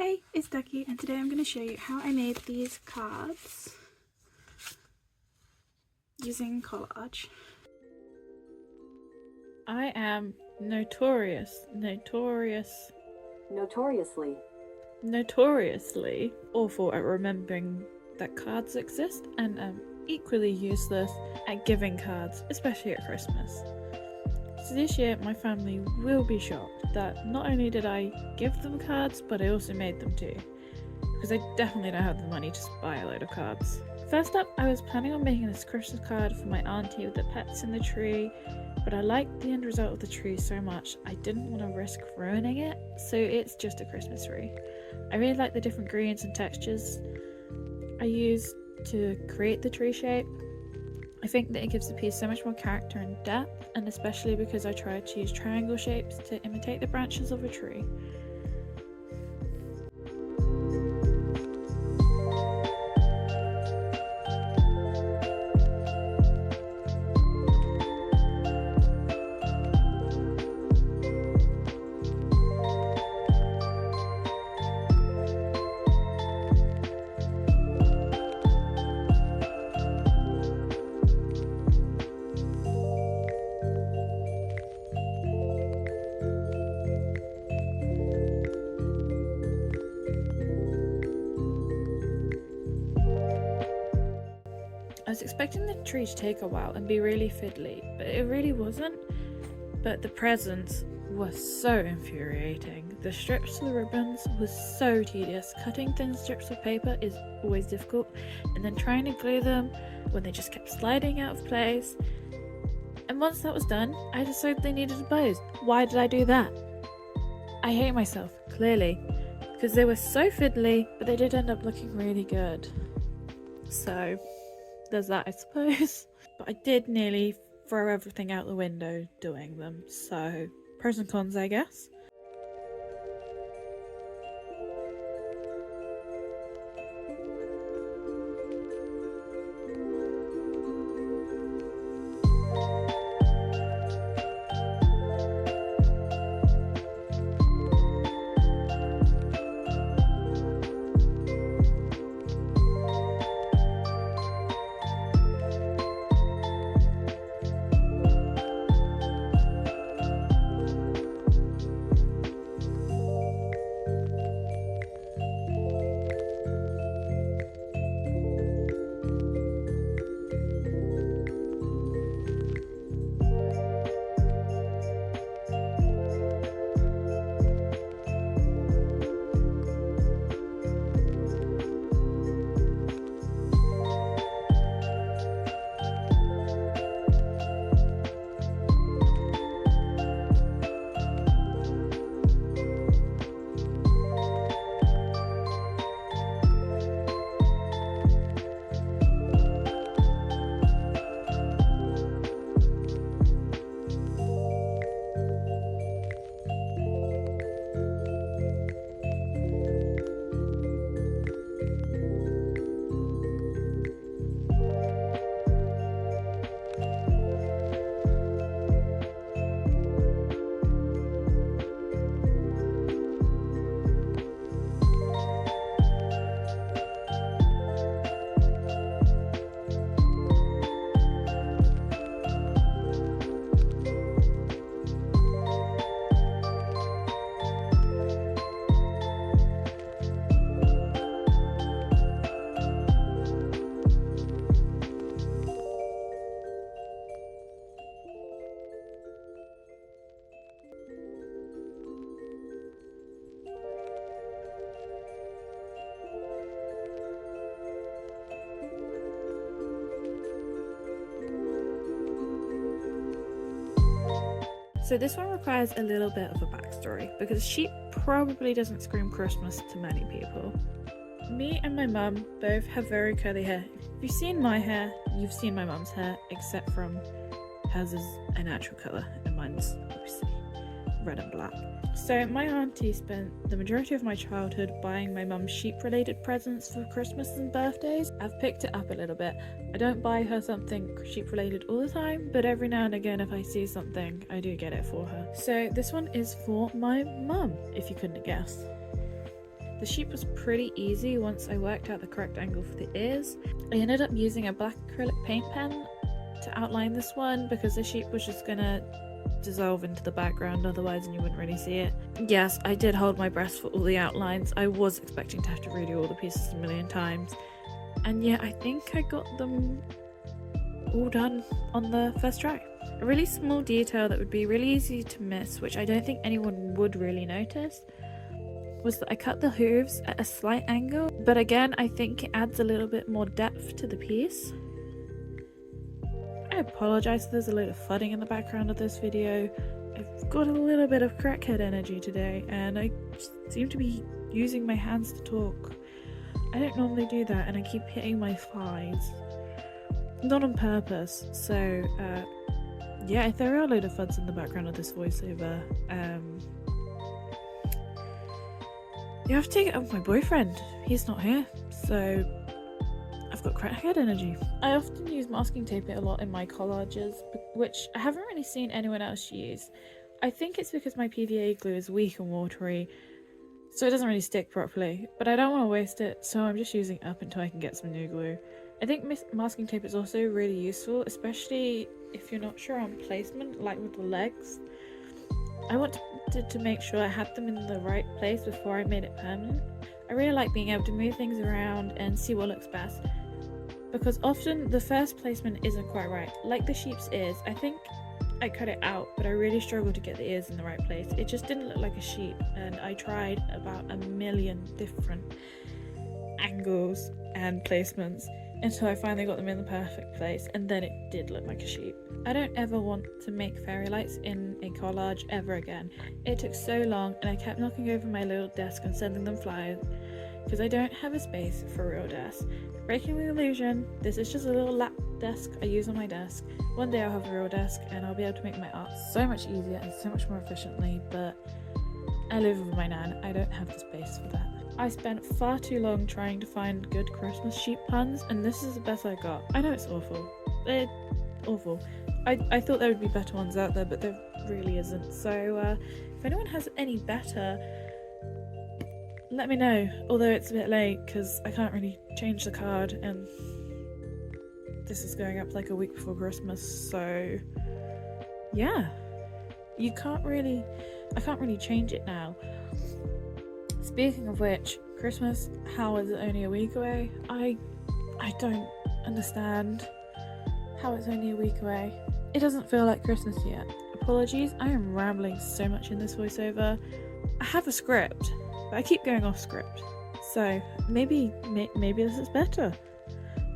Hey, it's Ducky, and today I'm going to show you how I made these cards using Collaged. I am notoriously awful at remembering that cards exist, and am equally useless at giving cards, especially at Christmas. So this year my family will be shocked that not only did I give them cards, but I also made them too, because I definitely don't have the money to buy a load of cards. First up, I was planning on making this Christmas card for my auntie with the pets in the tree, but I liked the end result of the tree so much I didn't want to risk ruining it, so it's just a Christmas tree. I really like the different greens and textures I used to create the tree shape. I think that it gives the piece so much more character and depth, and especially because I tried to use triangle shapes to imitate the branches of a tree. I was expecting the tree to take a while and be really fiddly, but it really wasn't. But the presents were so infuriating. The strips to the ribbons was so tedious. Cutting thin strips of paper is always difficult, and then trying to glue them when they just kept sliding out of place. And once that was done, I decided they needed bows. Why did I do that? I hate myself, clearly, because they were so fiddly, but they did end up looking really good. So there's that, I suppose. But I did nearly throw everything out the window doing them, so pros and cons, I guess. So this one requires a little bit of a backstory, because sheep probably doesn't scream Christmas to many people. Me and my mum both have very curly hair. If you've seen my hair, you've seen my mum's hair, except from hers is a natural colour and mine's obviously red and black. So my auntie spent the majority of my childhood buying my mum sheep-related presents for Christmas and birthdays. I've picked it up a little bit. I don't buy her something sheep-related all the time, but every now and again if I see something, I do get it for her. So this one is for my mum, if you couldn't guess. The sheep was pretty easy once I worked out the correct angle for the ears. I ended up using a black acrylic paint pen to outline this one because the sheep was just gonna dissolve into the background otherwise and you wouldn't really see it. Yes, I did hold my breath for all the outlines. I was expecting to have to redo all the pieces a million times. And yeah, I think I got them all done on the first try. A really small detail that would be really easy to miss, which I don't think anyone would really notice, was that I cut the hooves at a slight angle, but again, I think it adds a little bit more depth to the piece. I apologise if there's a load of thudding in the background of this video. I've got a little bit of crackhead energy today, and I seem to be using my hands to talk. I don't normally do that, and I keep hitting my thighs. Not on purpose, so yeah, if there are a load of thuds in the background of this voiceover, you have to take it up with my boyfriend. He's not here, so I've got crackhead energy. I often use masking tape a lot in my collages, which I haven't really seen anyone else use. I think it's because my PVA glue is weak and watery, so it doesn't really stick properly, but I don't want to waste it, so I'm just using it up until I can get some new glue. I think masking tape is also really useful, especially if you're not sure on placement, like with the legs. I wanted to make sure I had them in the right place before I made it permanent. I really like being able to move things around and see what looks best, because often the first placement isn't quite right. Like the sheep's ears, I think I cut it out, but I really struggled to get the ears in the right place. It just didn't look like a sheep, and I tried about a million different angles and placements until I finally got them in the perfect place, and then it did look like a sheep. I don't ever want to make fairy lights in a collage ever again. It took so long, and I kept knocking over my little desk and sending them flyers because I don't have a space for a real desk. Breaking the illusion, this is just a little lap desk I use on my desk. One day I'll have a real desk and I'll be able to make my art so much easier and so much more efficiently, but I live with my nan, I don't have the space for that. I spent far too long trying to find good Christmas sheep puns, and this is the best I got. I know it's awful. They're awful. I thought there would be better ones out there, but there really isn't. So if anyone has any better, let me know. Although it's a bit late because I can't really change the card, and this is going up like a week before Christmas. So yeah, I can't really change it now. Speaking of which, Christmas, how is it only a week away? I don't understand how it's only a week away. It doesn't feel like Christmas yet. Apologies, I am rambling so much in this voiceover. I have a script, but I keep going off script. So maybe this is better.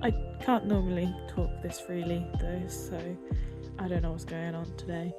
I can't normally talk this freely though, so I don't know what's going on today.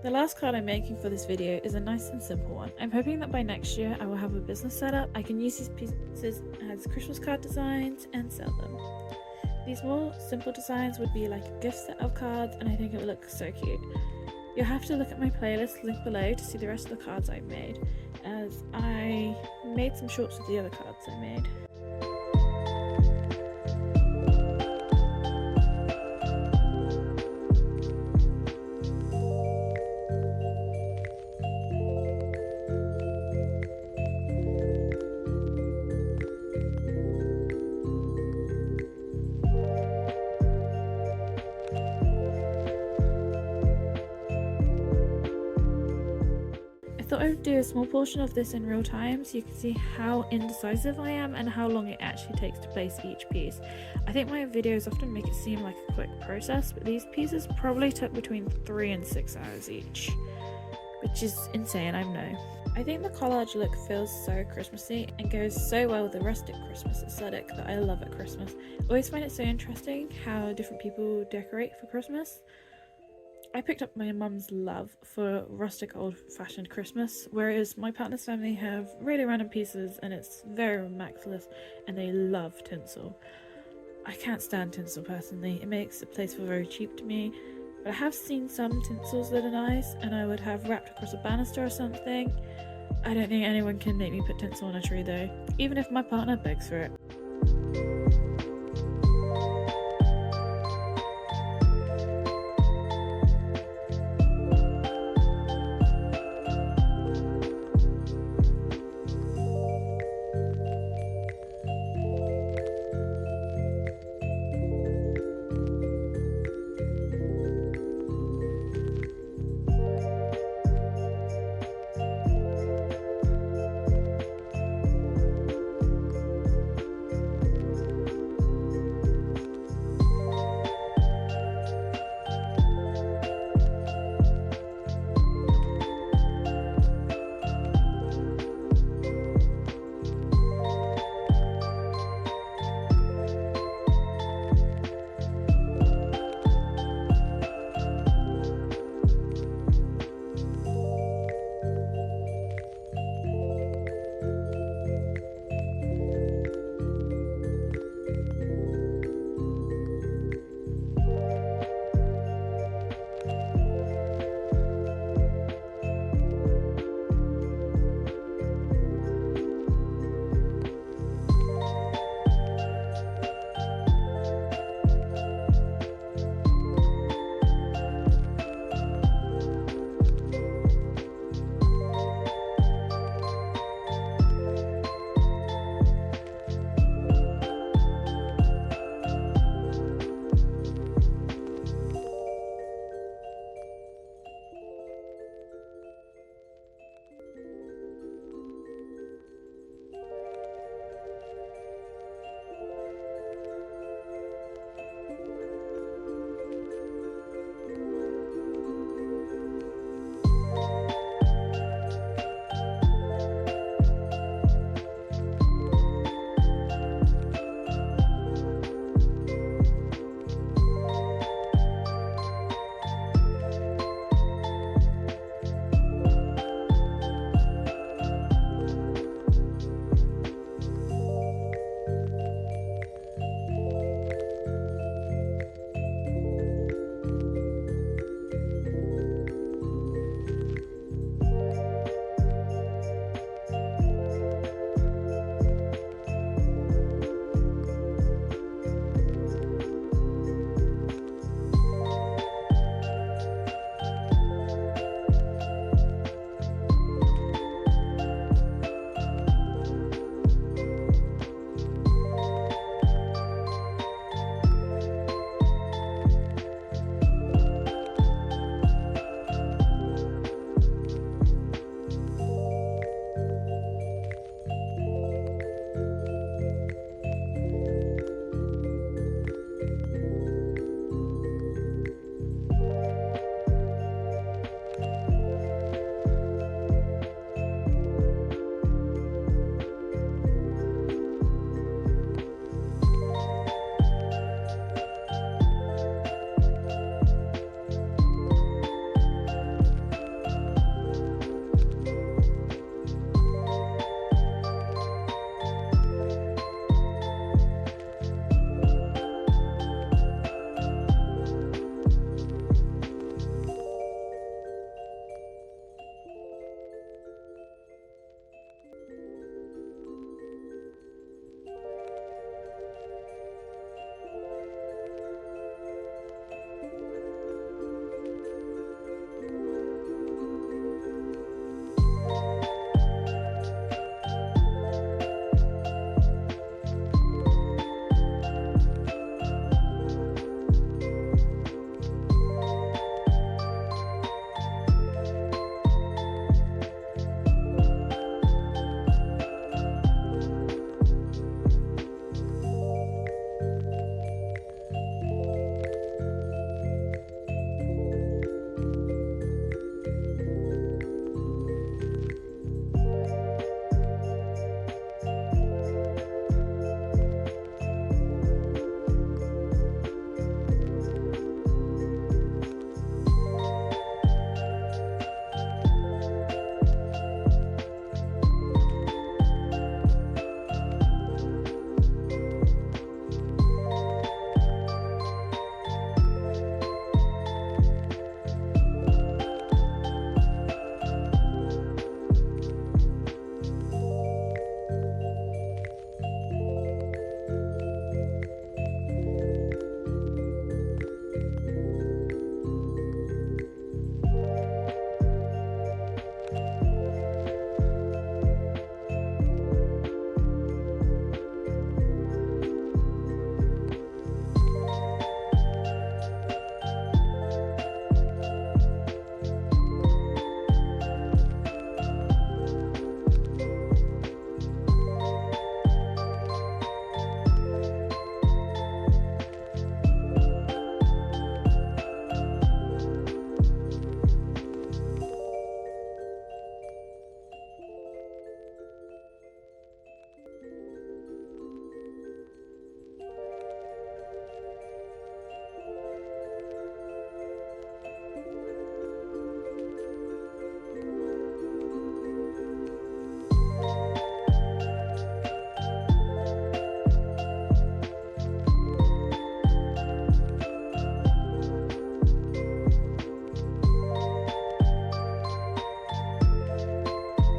The last card I'm making for this video is a nice and simple one. I'm hoping that by next year I will have a business set up. I can use these pieces as Christmas card designs and sell them. These more simple designs would be like a gift set of cards, and I think it would look so cute. You'll have to look at my playlist link below to see the rest of the cards I've made, as I made some shorts with the other cards I made. thought I would do a small portion of this in real time so you can see how indecisive I am and how long it actually takes to place each piece. I think my videos often make it seem like a quick process, but these pieces probably took between 3 and 6 hours each, which is insane, I know. I think the collage look feels so Christmassy and goes so well with the rustic Christmas aesthetic that I love at Christmas. I always find it so interesting how different people decorate for Christmas. I picked up my mum's love for rustic old-fashioned Christmas, whereas my partner's family have really random pieces and it's very immaculate and they love tinsel. I can't stand tinsel personally, it makes the place feel very cheap to me, but I have seen some tinsels that are nice and I would have wrapped across a banister or something. I don't think anyone can make me put tinsel on a tree though, even if my partner begs for it.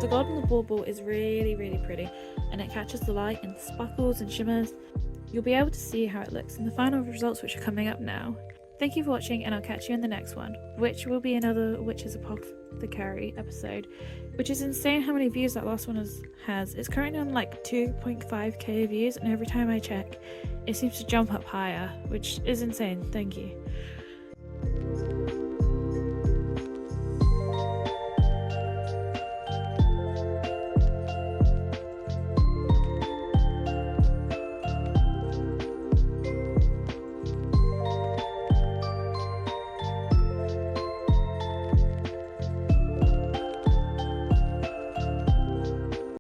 The gold on the bauble is really, really pretty, and it catches the light and sparkles and shimmers. You'll be able to see how it looks in the final results, which are coming up now. Thank you for watching, and I'll catch you in the next one, which will be another Witch's Apothecary episode, which is insane how many views that last one has. It's currently on like 2.5k views, and every time I check, it seems to jump up higher, which is insane. Thank you.